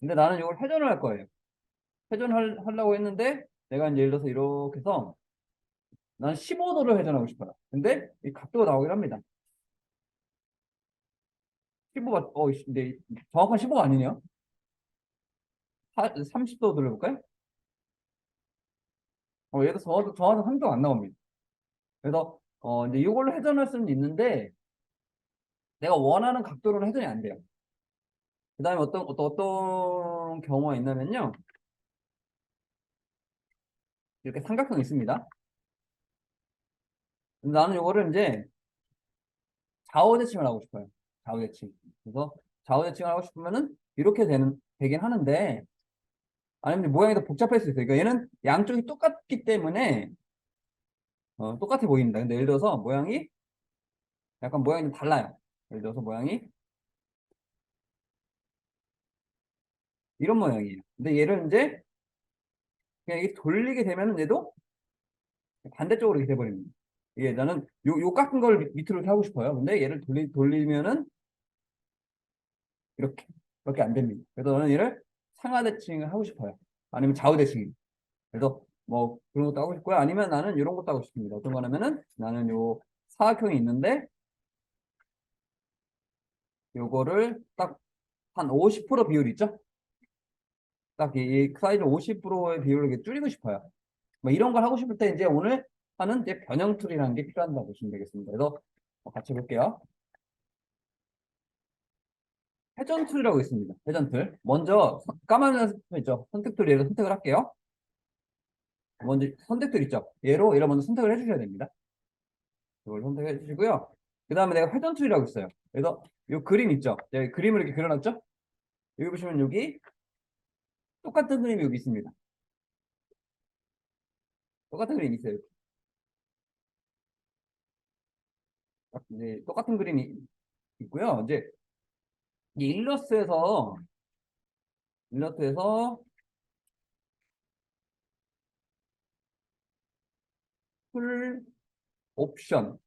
근데 나는 이걸 회전을 할 거예요. 하려고 했는데 내가 이제 예를 들어서 이렇게 해서 나는 15도를 회전하고 싶어요. 근데 이 각도가 나오긴 합니다. 15가 근데 정확한 15가 아니네요. 30도 돌려볼까요? 얘도 정확한 30도가 안 나옵니다. 그래서 이제 이걸로 회전할 수는 있는데 내가 원하는 각도로는 회전이 안 돼요. 그 다음에 어떤 경우가 있냐면요. 이렇게 삼각형이 있습니다. 근데 나는 이거를 이제 좌우대칭을 하고 싶어요. 좌우대칭. 그래서 좌우대칭을 하고 싶으면은 이렇게 되긴 하는데 아니면 모양이 더 복잡할 수 있어요. 그러니까 얘는 양쪽이 똑같기 때문에 똑같아 보입니다. 근데 예를 들어서 모양이 약간 모양이 좀 달라요. 예를 들어서 모양이 이런 모양이에요. 근데 얘를 이제 그냥 이게 돌리게 되면은 얘도 반대쪽으로 이렇게 돼버립니다. 이게 나는 요 같은 걸 밑으로 이렇게 하고 싶어요. 근데 얘를 돌리면은 이렇게 안 됩니다. 그래서 저는 얘를 상하대칭을 하고 싶어요. 아니면 좌우대칭. 그래서 뭐 그런 것도 하고 싶고요. 아니면 나는 이런 것도 하고 싶습니다. 어떤 거냐면은 나는 요 사각형이 있는데 요거를 딱 한 50% 비율 있죠? 딱 이 사이즈 50%의 비율을 이렇게 줄이고 싶어요. 뭐 이런 걸 하고 싶을 때 이제 오늘 하는 이제 변형 툴이라는 게 필요하다고 보시면 되겠습니다. 그래서 같이 볼게요. 회전 툴이라고 있습니다. 회전 툴. 먼저 까만 색 있죠? 선택 툴 얘를 선택을 할게요. 먼저 선택 툴 있죠? 얘를 먼저 선택을 해주셔야 됩니다. 이걸 선택해 주시고요. 그 다음에 내가 회전 툴이라고 있어요. 그래서 이 그림 있죠? 제가 그림을 이렇게 그려놨죠? 여기 보시면 여기 똑같은 그림이 여기 있습니다. 똑같은 그림이 있어요. 이제 똑같은 그림이 있고요. 이제 이 일러스트에서 풀 옵션.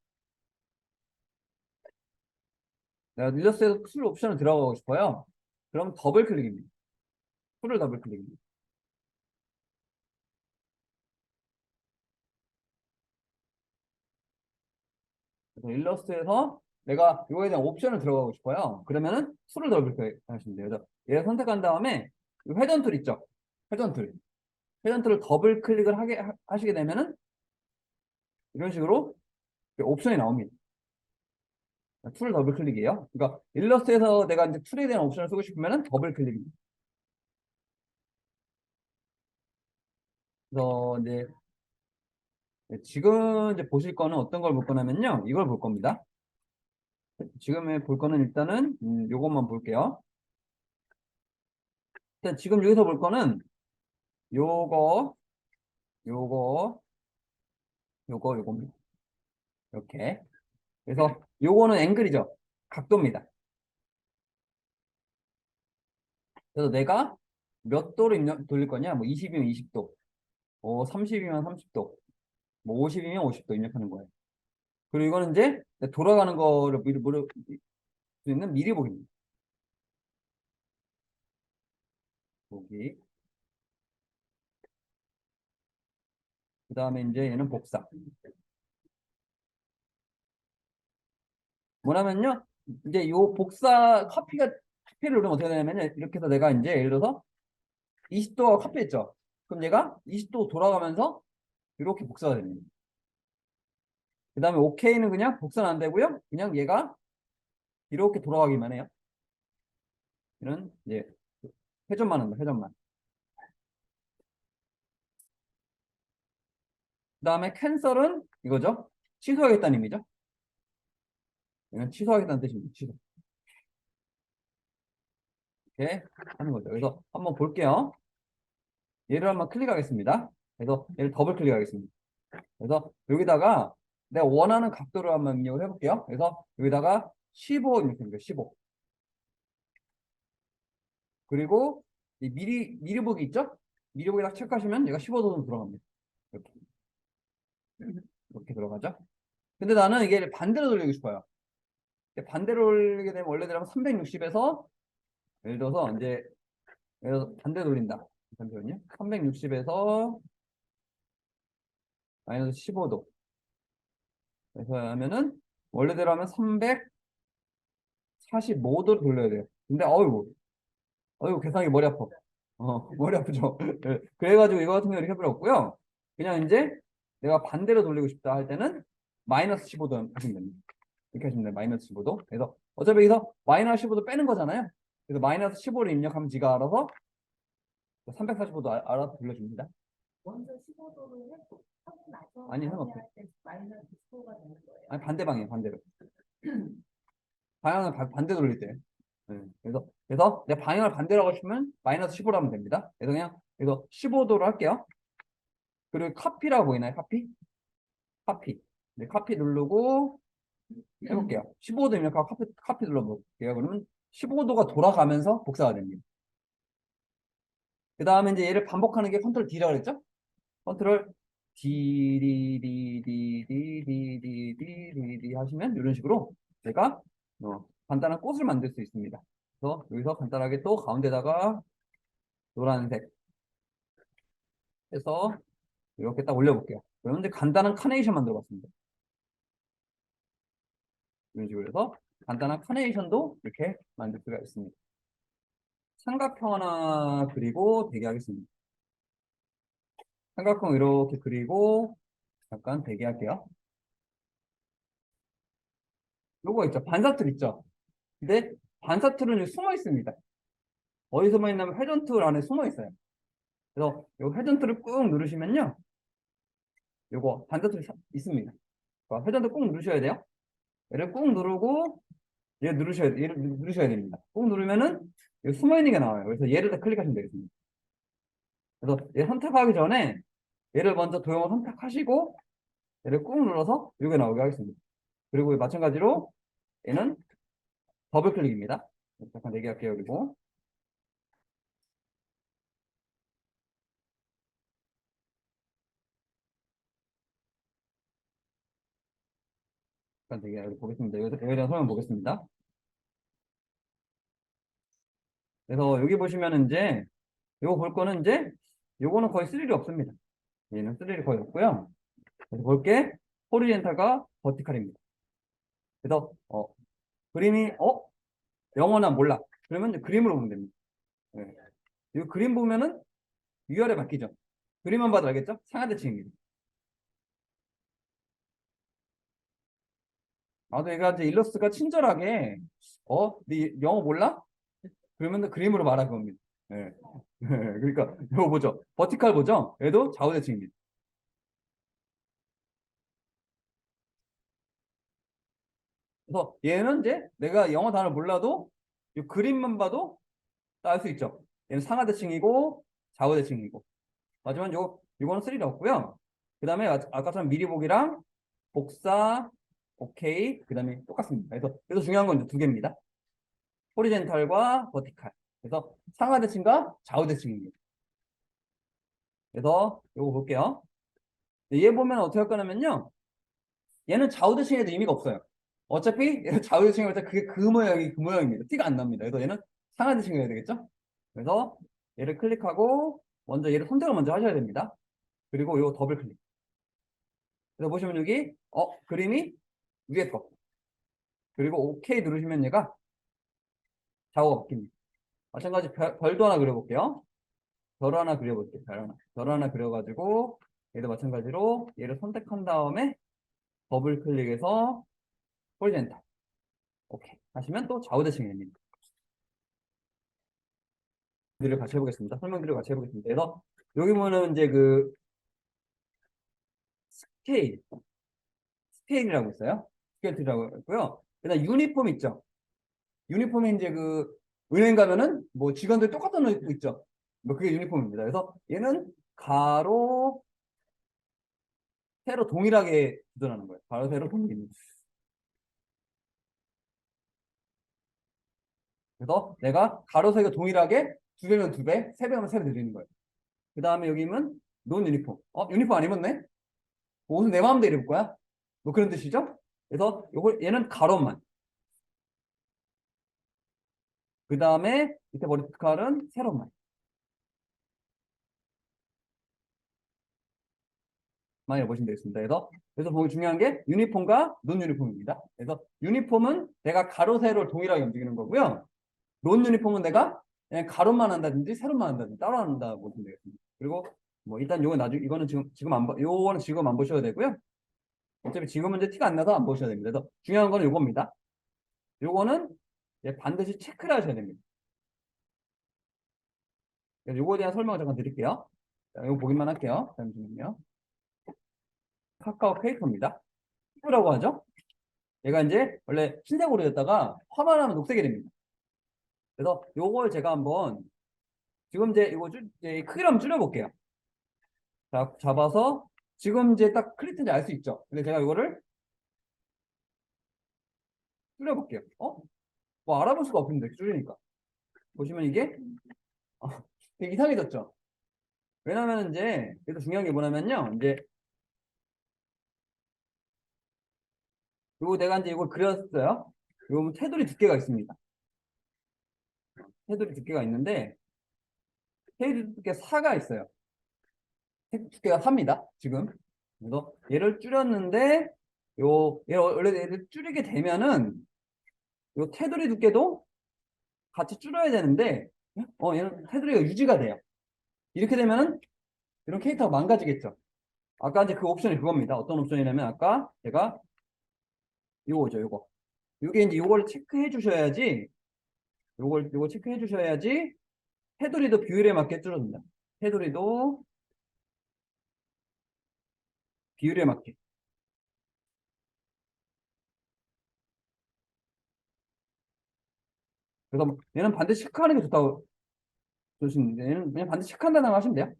내가 일러스트에서 풀 옵션을 들어가고 싶어요. 그럼 더블 클릭입니다. 풀을 더블 클릭입니다. 그래서 일러스트에서 내가 이거에 대한 옵션을 들어가고 싶어요. 그러면은 풀을 더블 클릭하시면 돼요. 그래서 얘를 선택한 다음에 회전 툴 있죠? 회전 툴. 회전 툴을 더블 클릭을 하시게 되면은 이런 식으로 옵션이 나옵니다. 툴 더블 클릭이에요. 그러니까 일러스트에서 내가 이제 툴에 대한 옵션을 쓰고 싶으면은 더블 클릭입니다. 그래서 이제 지금 이제 보실 거는 어떤 걸 볼 거냐면요. 이걸 볼 겁니다. 지금 볼 거는 일단은 요것만 볼게요. 일단 지금 여기서 볼 거는 요거, 요거, 요겁니다. 이렇게. 그래서 요거는 앵글이죠. 각도입니다. 그래서 내가 몇 도로 돌릴 거냐? 뭐 20이면 20도, 30이면 30도, 뭐 50이면 50도 입력하는 거예요. 그리고 이거는 이제 돌아가는 거를 미리 모를 수 있는 미리 보기입니다. 보기. 그 다음에 이제 얘는 복사. 뭐냐면요. 이제 요 커피를 누르면 어떻게 되냐면 이렇게 해서 내가 이제 예를 들어서 20도가 커피했죠. 그럼 얘가 20도 돌아가면서 이렇게 복사가 됩니다. 그 다음에 OK는 그냥 복사는 안 되고요. 그냥 얘가 이렇게 돌아가기만 해요. 이런 이제 회전만 합니다. 회전만. 그 다음에 캔슬은 이거죠. 취소하겠다는 의미죠. 이건 취소하겠다는 뜻입니다. 취소. 이렇게 하는 거죠. 그래서 한번 볼게요. 얘를 한번 클릭하겠습니다. 그래서 얘를 더블 클릭하겠습니다. 그래서 여기다가 내가 원하는 각도를 한번 입력을 해볼게요. 그래서 여기다가 15 입력합니다. 15. 그리고 이 미리 보기 있죠? 미리 보기 딱 체크하시면 얘가 15도로 들어갑니다. 이렇게. 이렇게 들어가죠. 근데 나는 이게 반대로 돌리고 싶어요. 반대로 돌리게 되면 원래대로 360에서 예를 들어서 이제 그래서 반대 돌린다. 잠시만요. 360에서 마이너스 15도. 그래서 하면은 원래대로 하면 345도 돌려야 돼요. 근데 어이구 계산이 머리 아파. 머리 아프죠. 네. 그래가지고 이거 같은 경우 이렇게 할 필요 없고요. 그냥 이제 내가 반대로 돌리고 싶다 할 때는 마이너스 15도 하시면 됩니다. 이렇게 하시면 돼요. 마이너스 15도. 그래서 어차피 여기서 마이너스 15도 빼는 거잖아요. 그래서 마이너스 15를 입력하면 지가 알아서 345도 알아서 돌려줍니다. 먼저 15도로 하고 나서 아니, 상관없어요. 마이너스 15가 되는 거예요. 아니, 반대 방향, 반대로. 방향을 반대 돌릴 때. 네. 그래서 내 방향을 반대로 하고 싶으면 마이너스 15로 하면 됩니다. 그래서 15도로 할게요. 그리고 카피라고 보이나요? 카피? 카피. 네, 카피 누르고 해볼게요. 15도 입력하고 카피 눌러볼게요. 그러면 15도가 돌아가면서 복사가 됩니다. 그 다음에 이제 얘를 반복하는 게 컨트롤 D라고 그랬죠? 컨트롤 D, D, D, D, D, D, D, D, D, D 하시면 이런 식으로 제가 간단한 꽃을 만들 수 있습니다. 그래서 여기서 간단하게 또 가운데다가 노란색 해서 이렇게 딱 올려볼게요. 그러면 이제 간단한 카네이션 만들어 봤습니다. 이런 식으로 해서 간단한 카네이션도 이렇게 만들 수가 있습니다. 삼각형 하나 그리고 대기하겠습니다. 삼각형 이렇게 그리고 잠깐 대기할게요. 요거 있죠. 반사틀 있죠. 근데 반사틀은 여기 숨어 있습니다. 어디 숨어 있냐면 회전툴 안에 숨어 있어요. 그래서 이 회전툴을 꾹 누르시면요. 요거 반사툴이 있습니다. 회전툴 꾹 누르셔야 돼요. 얘를 꾹 누르고 얘를 누르셔야 됩니다. 꾹 누르면은 여기 숨어 있는 게 나와요. 그래서 얘를 다 클릭하시면 되겠습니다. 그래서 얘 선택하기 전에 얘를 먼저 도형을 선택하시고 얘를 꾹 눌러서 이게 나오게 하겠습니다. 그리고 마찬가지로 얘는 더블 클릭입니다. 잠깐 내기할게요. 그리고 잠깐 대기 보겠습니다. 여기에 대한 설명 보겠습니다. 그래서 여기 보시면은 이제 이거 볼 거는 이제 요거는 거의 쓸 일이 없습니다. 얘는 쓸 일이 거의 없고요. 그래서 볼게 호리젠탈과 버티칼입니다. 그래서 그림이 영어나 몰라. 그러면 이제 그림으로 보면 됩니다. 네. 이 그림 보면은 위아래 바뀌죠. 그림만 봐도 알겠죠? 상하대칭입니다. 아도 얘가 이제 일러스트가 친절하게 네 영어 몰라? 그러면 그림으로 말할 겁니다. 네. 그러니까 이거 보죠. 버티칼 보죠? 얘도 좌우대칭입니다. 그래서 얘는 이제 내가 영어 단어를 몰라도 이 그림만 봐도 알 수 있죠. 얘는 상하대칭이고 좌우대칭이고. 하지만 요거는 쓸 일이 없고요. 그 다음에 아까처럼 미리 보기랑 복사, 오케이. 그 다음에 똑같습니다. 그래서 중요한 건 두 개입니다. 호리젠탈과 버티칼. 그래서 상하대칭과 좌우대칭입니다. 그래서 요거 볼게요. 얘 보면 어떻게 할 거냐면요. 얘는 좌우대칭에도 의미가 없어요. 어차피 얘는 좌우대칭을 할 때 그게 그 모양이 그 모양입니다. 티가 안 납니다. 그래서 얘는 상하대칭이 해야 되겠죠? 그래서 얘를 클릭하고 먼저 얘를 선택을 먼저 하셔야 됩니다. 그리고 요 더블 클릭. 그래서 보시면 여기 그림이 위에 거. 그리고 오케이 누르시면 얘가 좌우가 바뀝니다. 마찬가지 별도 하나 그려볼게요. 별 하나 그려볼게요. 별 하나 그려가지고 얘도 마찬가지로 얘를 선택한 다음에 더블 클릭해서 호리젠탈. 오케이 하시면 또 좌우대칭이 됩니다. 설명들을 같이 해보겠습니다. 설명들을 같이 해보겠습니다. 그래서 여기 보면 이제 그 스케일, 스케일이라고 있어요. 스케일이라고 있고요. 그다음 유니폼 있죠. 유니폼이 이제 그 은행 가면은 뭐 직원들 똑같은 옷 입고 있죠. 뭐 그게 유니폼입니다. 그래서 얘는 가로, 세로 동일하게 구현하는 거예요. 가로, 세로 동일입니다. 그래서 내가 가로, 세로 동일하게 두 배면 두 배, 세 배면 세 배 드리는 거예요. 그 다음에 여기는 논 유니폼. 유니폼 안 입었네? 옷은 내 마음대로 입을 거야? 뭐 그런 뜻이죠? 그래서 얘는 가로만. 그 다음에 밑에 머리칼은 세로만. 많이 보시면 되겠습니다. 그래서 보기 중요한 게 유니폼과 논 유니폼입니다. 그래서 유니폼은 내가 가로 세로를 동일하게 움직이는 거고요. 논 유니폼은 내가 그냥 가로만 한다든지 세로만 한다든지 따로 한다고 보시면 되겠습니다. 그리고 뭐 일단 요건 나중에 이거는 지금 안 요거는 지금 안 보셔도 되고요. 어차피 지금은 이제 티가 안 나서 안 보셔야 됩니다. 그래서 중요한 거는 요겁니다. 요거는 반드시 체크를 하셔야 됩니다. 그래서 요거에 대한 설명을 잠깐 드릴게요. 자, 요거 보기만 할게요. 잠시만요. 카카오 페이커입니다. 피부라고 하죠. 얘가 이제 원래 흰색으로 였다가 화만 하면 녹색이 됩니다. 그래서 요걸 제가 한번 지금 이제 이제 크기를 한번 줄여볼게요. 자, 잡아서 지금 이제 딱 클리트인지 알 수 있죠. 근데 제가 이거를 줄여볼게요. 뭐 알아볼 수가 없습니다. 이렇게 줄이니까. 보시면 이게 어, 되게 이상해졌죠. 왜냐면 이제 그래서 중요한 게 뭐냐면요. 이제 요거 내가 이제 이걸 그렸어요. 요 테두리 두께가 있습니다. 테두리 두께가 있는데 테두리 두께 4가 있어요. 테두리 두께가 4입니다. 지금. 그래서 얘를 줄였는데 얘를 원래 얘를 줄이게 되면은 요 테두리 두께도 같이 줄여야 되는데 얘는 테두리가 유지가 돼요. 이렇게 되면은 이런 캐릭터가 망가지겠죠. 아까 이제 그 옵션이 그겁니다. 어떤 옵션이냐면 아까 제가 요거죠, 요거. 요게 이제 요걸 체크해 주셔야지 요거 체크해 주셔야지 테두리도 비율에 맞게 줄어든다. 테두리도 비율에 맞게. 그래서 얘는 반드시 체크하는 게 좋다고 보시면 얘는 그냥 반드시 체크한다고 하시면 돼요.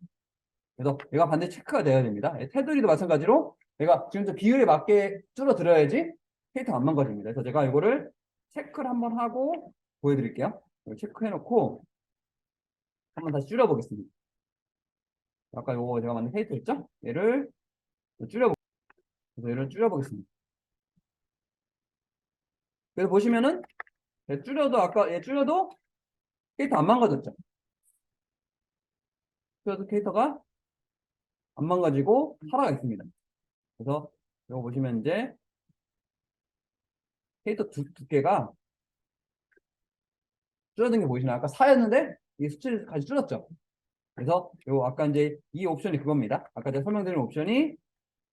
그래서 얘가 반드시 체크가 돼야 됩니다. 테두리도 마찬가지로 내가 지금 비율에 맞게 줄어들어야지 캐릭터가 안 망가집니다. 그래서 제가 이거를 체크를 한번 하고 보여드릴게요. 체크해놓고 한번 다시 줄여보겠습니다. 아까 요거 제가 만든 캐릭터 있죠? 얘를 그래서 얘를 줄여보겠습니다. 그래서 보시면은 얘 줄여도 아까 얘 줄여도 캐릭터 안 망가졌죠? 줄여도 캐릭터가 안 망가지고 살아가 있습니다. 그래서 이거 보시면 이제 캐릭터 두께가 줄어든 게 보이시나요? 아까 4였는데 이 수치를 같이 줄였죠? 그래서 요 아까 이제 이 옵션이 그겁니다. 아까 제가 설명드린 옵션이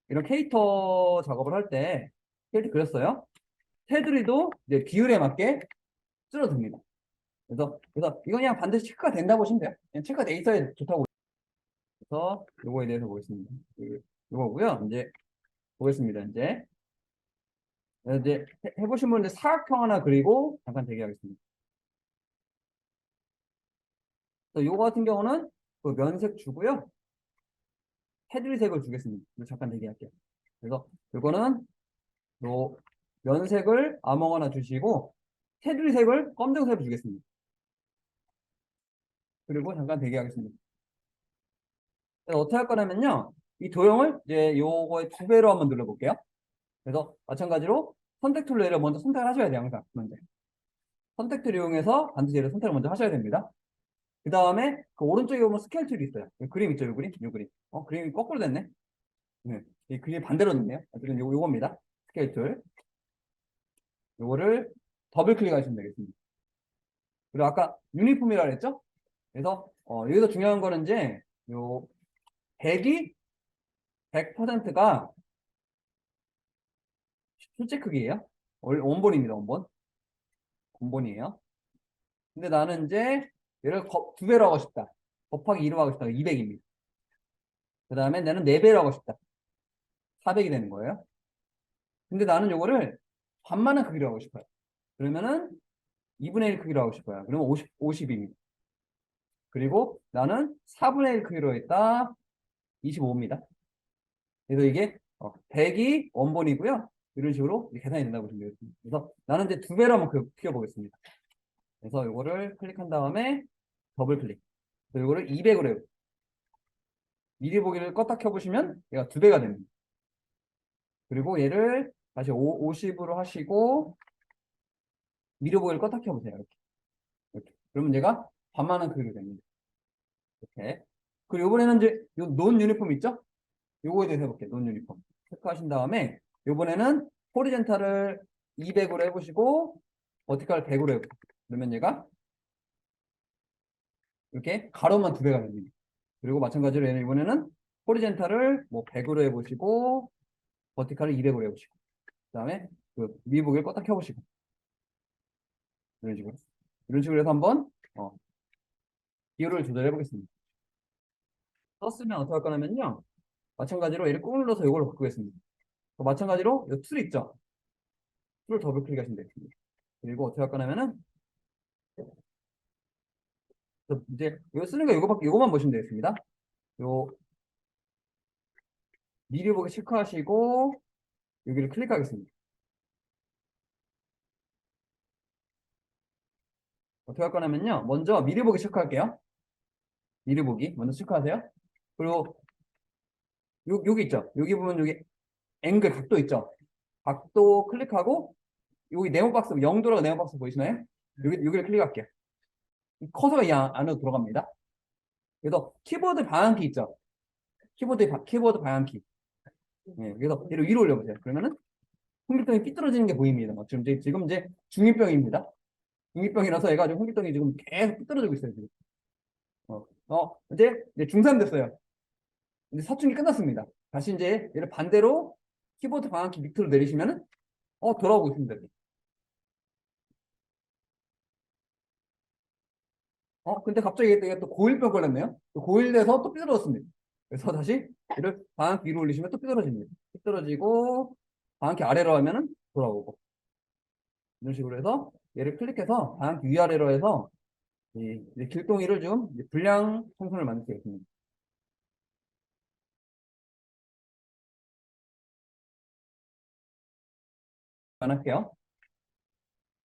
이런 캐릭터 작업을 할 때 캐릭터 그렸어요. 테두리도 이제 비율에 맞게 줄어듭니다. 그래서 이건 그냥 반드시 체크가 된다고 보시면 돼요. 그냥 체크가 돼 있어야 좋다고. 그래서 요거에 대해서 보겠습니다. 요거고요. 이제 보겠습니다. 이제 해보신 분들 사각형 하나 그리고 잠깐 대기하겠습니다. 요거 같은 경우는 그 면색 주고요. 테두리 색을 주겠습니다. 잠깐 대기할게요. 그래서 요거는 요 면색을 아무거나 주시고 테두리 색을 검정색으로 주겠습니다. 그리고 잠깐 대기하겠습니다. 그래서 어떻게 할 거냐면요. 이 도형을 이제 요거의 2배로 한번 눌러볼게요. 그래서 마찬가지로 선택 툴로 얘를 먼저 선택을 하셔야 돼요. 항상 먼저. 선택 툴 이용해서 반드시 얘를 선택을 먼저 하셔야 됩니다. 그 다음에 그 오른쪽에 보면 스케일 툴이 있어요. 그림 있죠, 요 그림? 요 그림. 그림이 거꾸로 됐네. 네. 이 그림이 반대로 됐네요. 어쨌든 요겁니다. 스케일 툴. 요거를 더블 클릭하시면 되겠습니다. 그리고 아까 유니폼이라고 했죠? 그래서 여기서 중요한 거는 이제 요 100이 100%가 실제 크기예요. 원본입니다. 원본이에요. 근데 나는 이제 얘를 2배로 하고 싶다. 곱하기 2로 하고 싶다. 200입니다. 그 다음에 나는 4배로 하고 싶다. 400이 되는 거예요. 근데 나는 요거를 반만한 크기로 하고 싶어요. 그러면은 2분의 1 크기로 하고 싶어요. 그러면 50입니다. 그리고 나는 4분의 1 크기로 했다. 25입니다. 그래서 이게 100이 원본이고요. 이런 식으로 계산이 된다고 보시면 되겠습니다. 그래서 나는 이제 2배로 한번 키워보겠습니다. 그래서 이거를 클릭한 다음에 더블 클릭. 그래서 이거를 200으로 해요. 미리 보기를 껐다 켜보시면 얘가 2배가 됩니다. 그리고 얘를 다시 50으로 하시고 미리 보기를 껐다 켜보세요. 이렇게. 그러면 얘가 반만한 크기로 됩니다. 이렇게. 그리고 이번에는 이제 논 유니폼 있죠? 요거에 대해서 해볼게요. 논 유니폼. 체크하신 다음에 요번에는 호리젠탈을 200으로 해보시고 버티칼 100으로 해보세요. 그러면 얘가 이렇게 가로만 2배가 됩니다. 그리고 마찬가지로 얘는 이번에는 호리젠탈을 뭐 100으로 해보시고 버티칼을 200으로 해보시고 그 다음에 그 위복을 껐다 켜보시고 이런 식으로 해서 한번 기호를 조절해 보겠습니다. 썼으면 어떻게 할 거냐면요. 마찬가지로 얘를 꾹 눌러서 이걸로 바꾸겠습니다. 마찬가지로 이 툴 있죠. 툴을 더블 클릭하시면 되겠습니다. 그리고 어떻게 할 거냐면은 이제 이거 쓰는 거 이거만 보시면 되겠습니다. 요 미리 보기 체크하시고 여기를 클릭하겠습니다. 어떻게 할 거냐면요. 먼저 미리 보기 체크할게요. 미리 보기 먼저 체크하세요. 그리고 여기 있죠. 여기 보면 여기 앵글 각도 있죠. 각도 클릭하고 여기 네모 박스 0도라고 네모 박스 보이시나요? 여기를 클릭할게요. 커서가 이 안으로 들어갑니다. 그래서 키보드 방향키 있죠. 키보드 방향키. 예, 그래서 얘를 위로 올려보세요. 그러면은 홍길동이 삐뚤어지는 게 보입니다. 지금 이제 중2병입니다. 중2병이라서 얘가 지금 홍길동이 지금 계속 삐뚤어지고 있어요. 지금. 이제 중3 됐어요. 이제 사춘기 끝났습니다. 다시 이제 얘를 반대로 키보드 방향키 밑으로 내리시면은 돌아오고 있습니다. 근데 갑자기 얘가 또 고1병 걸렸네요. 또 고1 돼서 또 삐뚤어졌습니다. 그래서 다시 얘를 방향키 위로 올리시면 또 삐뚤어집니다. 삐뚤어지고 방향키 아래로 하면은 돌아오고 이런 식으로 해서 얘를 클릭해서 방향키 위아래로 해서 이 길동이를 좀 불량 청소를 만들 수 있습니다. 할게요.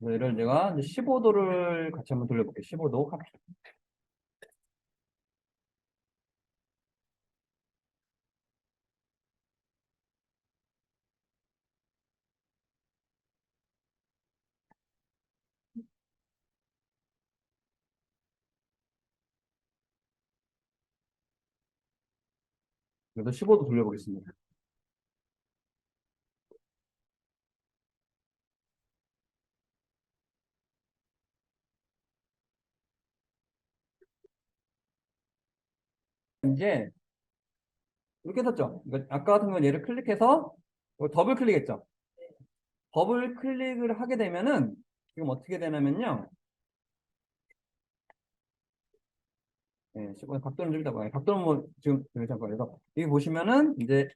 얘를 제가 이제 15도를 같이 한번 돌려볼게요. 15도 카피. 그래서 15도 돌려보겠습니다. 이제 이렇게 했었죠. 아까 같은 건 얘를 클릭해서 더블 클릭했죠. 더블 클릭을 하게 되면은 지금 어떻게 되냐면요. 예, 각도는 좀 이따 각도는 뭐 지금 잠깐 그래서 여기 보시면은 이제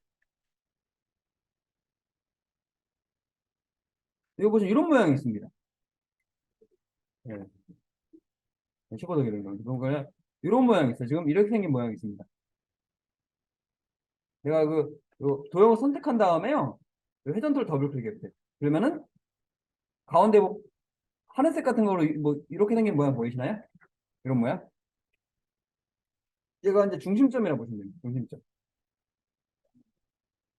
여기 보시면 이런 모양이 있습니다. 예, 15도 이런 거 이런 모양이 있어요. 지금 이렇게 생긴 모양이 있습니다. 내가 요 도형을 선택한 다음에요. 회전도를 더블 클릭해보세요. 그러면은 가운데 뭐 하늘색 같은 거로 뭐 이렇게 생긴 모양 보이시나요? 이런 모양? 얘가 이제 중심점이라고 보시면 됩니다. 중심점.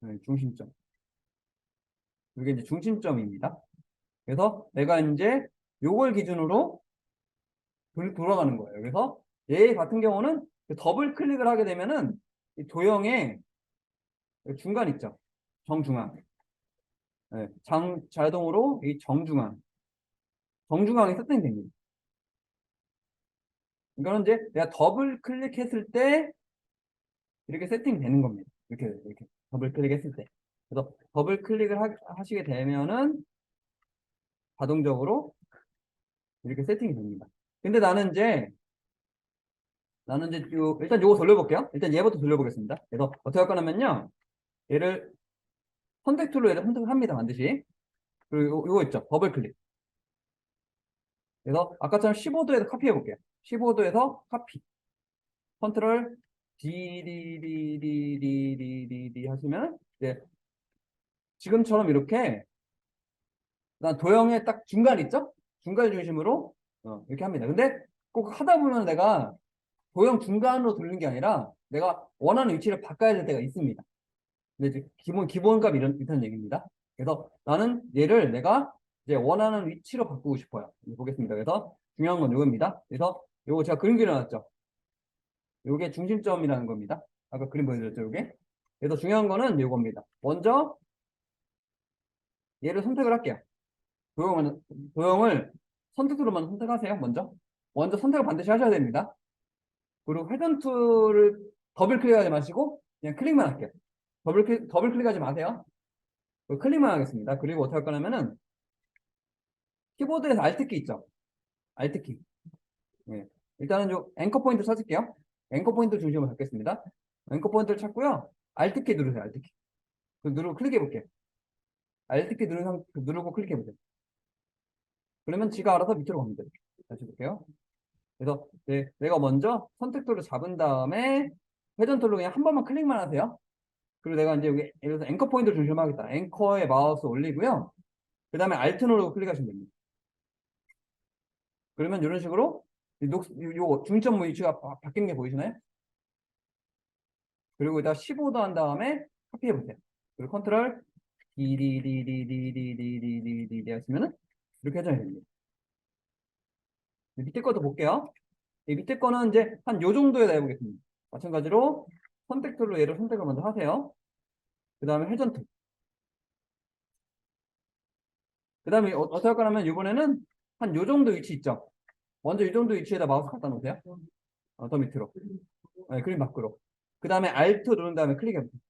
네, 중심점. 이게 이제 중심점입니다. 그래서 내가 이제 요걸 기준으로 돌아가는 거예요. 그래서 얘 같은 경우는 더블 클릭을 하게 되면은 이 도형의 중간 있죠. 정중앙. 네, 자동으로 이 정중앙이 세팅됩니다. 이거는 이제 내가 더블 클릭했을 때 이렇게 세팅되는 겁니다. 이렇게 더블 클릭했을 때. 그래서 더블 클릭을 하시게 되면은 자동적으로 이렇게 세팅이 됩니다. 근데 나는 이제 일단 요거 돌려볼게요. 일단 얘부터 돌려보겠습니다. 그래서 어떻게 할 거냐면요. 얘를 선택 툴로 얘를 선택을 합니다. 반드시. 그리고 이거 있죠. 더블 클릭. 그래서 아까처럼 15도에서 카피해 볼게요. 15도에서 카피. 컨트롤 D 하시면 이제 지금처럼 이렇게 난 도형의 딱 중간 있죠? 중간 중심으로 이렇게 합니다. 근데 꼭 하다 보면 내가 도형 중간으로 돌리는 게 아니라 내가 원하는 위치를 바꿔야 될 때가 있습니다. 근데 이제 기본값 이런 얘기입니다. 그래서 나는 얘를 내가 이제 원하는 위치로 바꾸고 싶어요. 보겠습니다. 그래서 중요한 건 이겁니다. 그래서 요거 제가 그림 그려놨죠. 요게 중심점이라는 겁니다. 아까 그림 보여드렸죠, 요게. 그래서 중요한 거는 이겁니다. 먼저 얘를 선택을 할게요. 도형을 선택으로만 선택하세요. 먼저 선택을 반드시 하셔야 됩니다. 그리고 회전 툴을 더블 클릭하지 마시고 그냥 클릭만 할게요. 더블 클릭하지 마세요. 클릭만 하겠습니다. 그리고 어떻게 할 거냐면은 키보드에서 Alt키 있죠? Alt키. 예. 일단은 요 앵커 포인트 찾을게요. 앵커 포인트 중심으로 잡겠습니다. 앵커 포인트를 찾고요. Alt키 누르세요. Alt키. 누르고 클릭해 볼게요. Alt키 누르고 클릭해 보세요. 그러면 지가 알아서 밑으로 갑니다. 다시 볼게요. 그래서 내가 먼저 선택 툴을 잡은 다음에 회전 툴로 그냥 한 번만 클릭만 하세요. 그리고 내가 이제 여기 예를 들어서 앵커 포인트를 중심으로 하겠다. 앵커에 마우스 올리고요. 그 다음에 Alt 누르고 클릭하시면 됩니다. 그러면 이런 식으로 요 중점 위치가 바뀐 게 보이시나요? 그리고 여기다 15도 한 다음에 카피해 보세요. 그리고 컨트롤 디디디디디디디디디디 하시면은 이렇게 해줘야 됩니다. 밑에 것도 볼게요. 이 밑에 거는 이제 한 요 정도에다 해보겠습니다. 마찬가지로 선택 툴로 얘를 선택을 먼저 하세요. 그 다음에 회전 툴. 그 다음에 어떻게 할까 하면 이번에는 한 요 정도 위치 있죠. 먼저 이 정도 위치에다 마우스 갖다 놓으세요. 더 밑으로. 네, 그림 밖으로. 그 다음에 Alt 누른 다음에 클릭해보세요.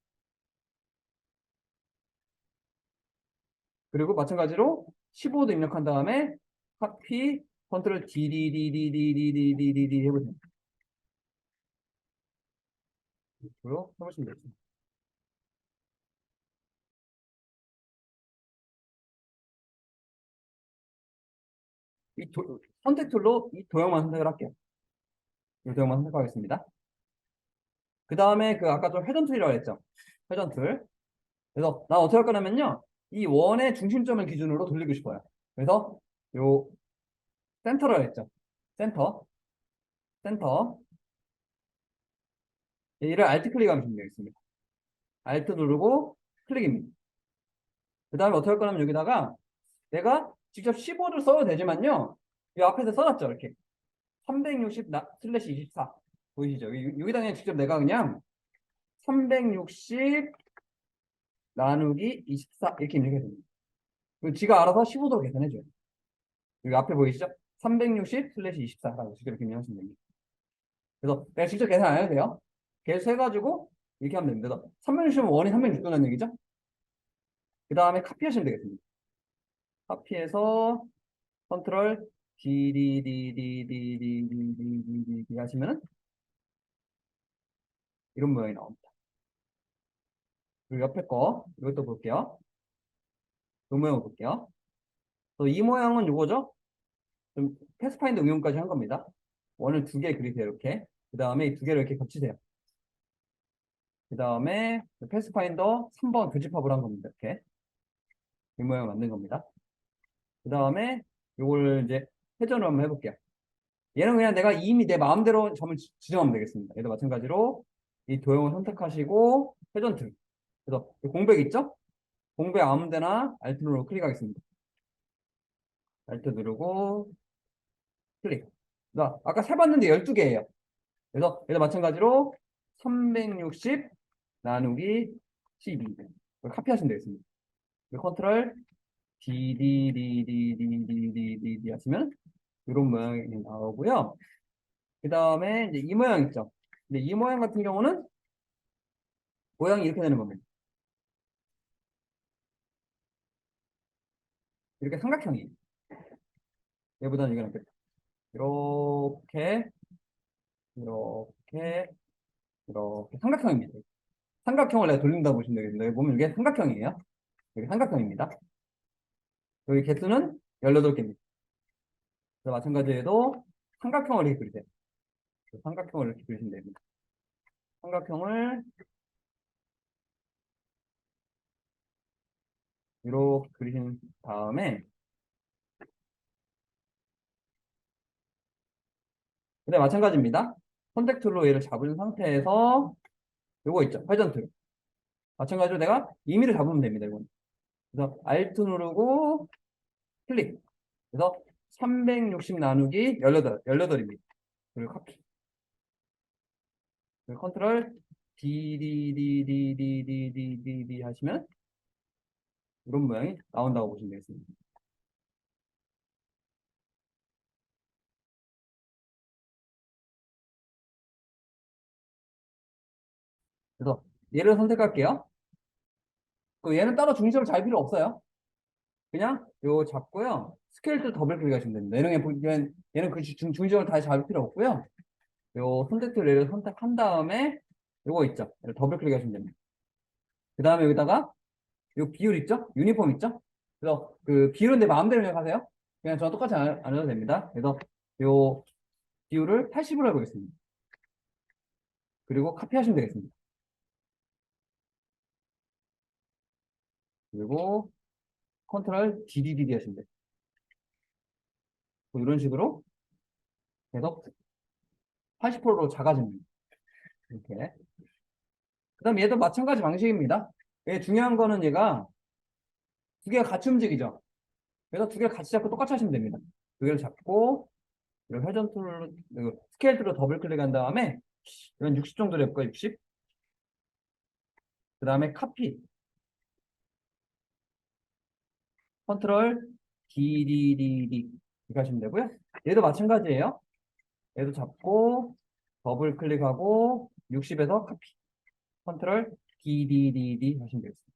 그리고 마찬가지로 15도 입력한 다음에 카피 컨트롤 디디디디디디디디디 해보세요. 이쪽으로 해보시면 되겠습니다. 선택 툴로 이 도형만 선택을 할게요. 이 도형만 선택하겠습니다. 그 다음에 그 아까 좀 회전 툴이라고 했죠. 회전 툴. 그래서 난 어떻게 할 거냐면요. 이 원의 중심점을 기준으로 돌리고 싶어요. 그래서 요 센터라고 했죠. 센터. 얘를 Alt 클릭하면 되겠습니다. Alt 누르고 클릭입니다. 그 다음에 어떻게 할 거냐면 여기다가 내가 직접 15를 써도 되지만요. 이 앞에서 써놨죠. 이렇게. 360/24. 보이시죠? 여기다 그냥 직접 내가 그냥 360 나누기 24 이렇게 입력해야 됩니다. 그리고 지가 알아서 15도로 계산해줘요. 여기 앞에 보이시죠? 360/24라고 직접 이렇게 입력하시면 됩니다. 그래서 내가 직접 계산 안 해도 돼요. 계속 해가지고 이렇게 하면 됩니다. 그래서 360은 원이 360도라는 얘기죠? 그 다음에 카피하시면 되겠습니다. 카피해서 컨트롤 디디디디디디디디디 하시면은 이런 모양이 나옵니다. 그리고 옆에 거 이것도 볼게요. 이 모양 볼게요. 이 모양은 이거죠? 좀 패스파인더 응용까지 한 겁니다. 원을 두 개 그리세요. 이렇게. 그 다음에 이 두 개를 이렇게 겹치세요. 그 다음에 패스파인더 3번 교집합을 한 겁니다. 이렇게. 이 모양 만든 겁니다. 그 다음에 이걸 이제 회전을 한번 해볼게요. 얘는 그냥 내가 이미 내 마음대로 점을 지정하면 되겠습니다. 얘도 마찬가지로 이 도형을 선택하시고 회전 툴. 그래서 공백 있죠? 공백 아무 데나 Alt 누르고 클릭하겠습니다. Alt 누르고 클릭. 아까 세봤는데 12개예요. 그래서 얘도 마찬가지로 360 나누기 12. 카피하시면 되겠습니다. 컨트롤 디디디디디디디디 하시면 이런 모양이 나오고요. 그 다음에 이제 이 모양 있죠. 근데 이 모양 같은 경우는 모양이 이렇게 되는 겁니다. 이렇게 삼각형이에요. 얘보다는 이게 낫겠다. 이렇게, 이렇게, 이렇게 삼각형입니다. 삼각형을 내가 돌린다고 보시면 되겠습니다. 여기 보면 이게 삼각형이에요. 여기 삼각형입니다. 여기 개수는 18개입니다. 그래서 마찬가지로 삼각형을 이렇게 그리세요. 삼각형을 이렇게 그리시면 됩니다. 삼각형을 이렇게 그리신 다음에 근데 마찬가지입니다. 선택 툴로 얘를 잡은 상태에서 요거 있죠. 회전 툴. 마찬가지로 내가 임의를 잡으면 됩니다. 이건. 그래서 Alt 누르고 클릭. 그래서 360 나누기 18입니다. 그리고 카피. 그리고 컨트롤 DDDDDDDD 하시면 이런 모양이 나온다고 보시면 되겠습니다. 그래서 얘를 선택할게요. 얘는 따로 중심을 잘 필요 없어요. 그냥 요 잡고요. 스케일도 더블 클릭하시면 됩니다. 얘는 그 중심을 다시 잡을 필요 없고요. 요 선택 얘를 선택한 다음에 요거 있죠. 얘를 더블 클릭하시면 됩니다. 그 다음에 여기다가 요 비율 있죠? 유니폼 있죠? 그래서 그 비율은 내 마음대로 생각하세요. 그냥 저랑 똑같이 안 해도 됩니다. 그래서 요 비율을 80으로 해보겠습니다. 그리고 카피하시면 되겠습니다. 그리고 컨트롤 DDD 하시면 돼요. 이런 식으로 계속 80%로 작아집니다. 이렇게. 그 다음 얘도 마찬가지 방식입니다. 얘 중요한 거는 얘가 두 개가 같이 움직이죠. 그래서 두 개를 같이 잡고 똑같이 하시면 됩니다. 두 개를 잡고 이런 회전 툴로 스케일 툴로 더블 클릭한 다음에 이건 60 정도로 해볼까요? 60. 그 다음에 카피 컨트롤 DDDD 이렇게 하시면 되고요. 얘도 마찬가지예요. 얘도 잡고 더블 클릭하고 60에서 카피 컨트롤 DDDD 하시면 되겠습니다.